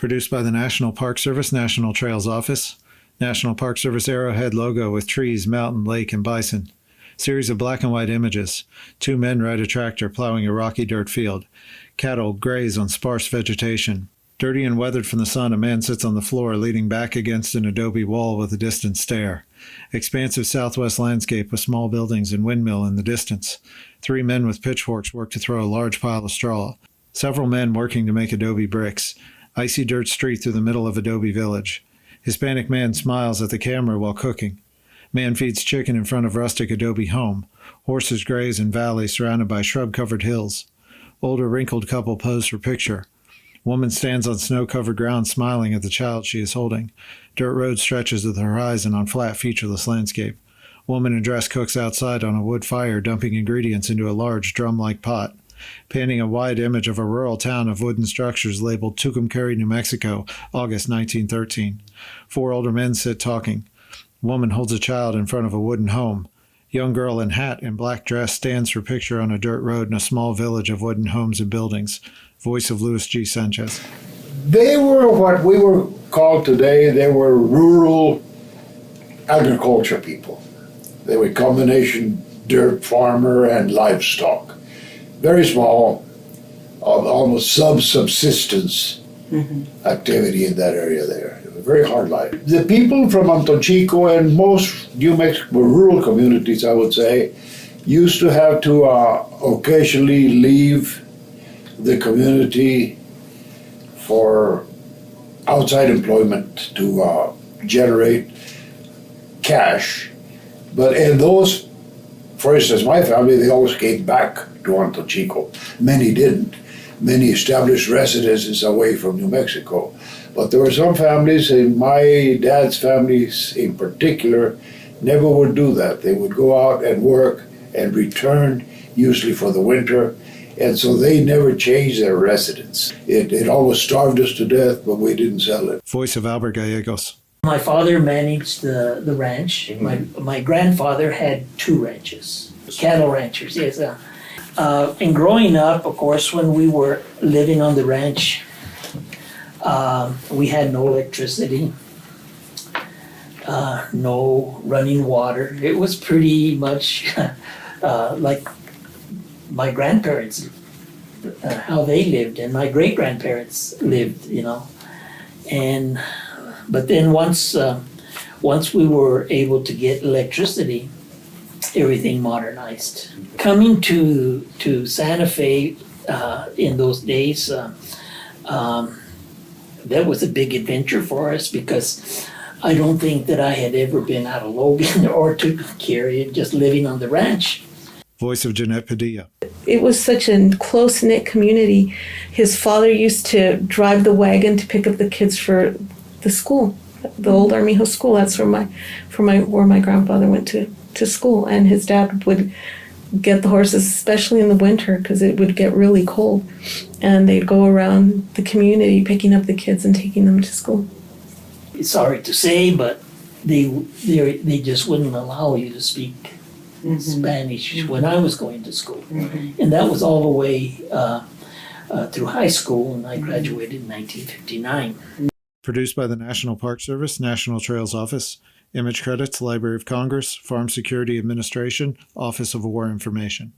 Produced by the National Park Service, National Trails Office. National Park Service arrowhead logo with trees, mountain, lake, and bison. Series of black and white images. Two men ride a tractor plowing a rocky dirt field. Cattle graze on sparse vegetation. Dirty and weathered from the sun, a man sits on the floor, leaning back against an adobe wall with a distant stare. Expansive southwest landscape with small buildings and windmill in the distance. Three men with pitchforks work to throw a large pile of straw. Several men working to make adobe bricks. Icy dirt street through the middle of adobe village. Hispanic man smiles at the camera while cooking. Man feeds chicken in front of rustic adobe home. Horses graze in valleys surrounded by shrub-covered hills. Older wrinkled couple pose for picture. Woman stands on snow-covered ground smiling at the child she is holding. Dirt road stretches to the horizon on flat, featureless landscape. Woman in dress cooks outside on a wood fire, dumping ingredients into a large drum-like pot. Painting a wide image of a rural town of wooden structures labeled Tucumcari, New Mexico, August 1913. Four older men sit talking. Woman holds a child in front of a wooden home. Young girl in hat and black dress stands for picture on a dirt road in a small village of wooden homes and buildings. Voice of Louis G. Sanchez. They were what we were called today, they were rural agriculture people. They were combination dirt farmer and livestock. Very small, almost subsistence activity in that area there. It was a very hard life. The people from Antonchico and most New Mexico rural communities, I would say, used to have to occasionally leave the community for outside employment to generate cash. But in those, for instance, my family, they always came back to Antonchico. Many didn't. Many established residences away from New Mexico. But there were some families, and my dad's families in particular, never would do that. They would go out and work and return, usually for the winter, and so they never changed their residence. It almost starved us to death, but we didn't sell it. Voice of Albert Gallegos. My father managed the ranch. My grandfather had two ranches, cattle ranchers, yes. And growing up, of course, when we were living on the ranch, we had no electricity, no running water. It was pretty much like my grandparents, how they lived, and my great-grandparents lived, you know. But then once we were able to get electricity, everything modernized. Coming to Santa Fe in those days, that was a big adventure for us because I don't think that I had ever been out of Logan or Tucumcari, just living on the ranch. Voice of Jeanette, Padilla. It was such a close-knit community. His father used to drive the wagon to pick up the kids for the school, the old Armijo school. That's where my grandfather went to school, and his dad would get the horses, especially in the winter, because it would get really cold, and they'd go around the community picking up the kids and taking them to school. It's sorry to say, but they just wouldn't allow you to speak Spanish when I was going to school, and that was all the way through high school, and I graduated in 1959. Produced by the National Park Service, National Trails Office. Image credits, Library of Congress, Farm Security Administration, Office of War Information.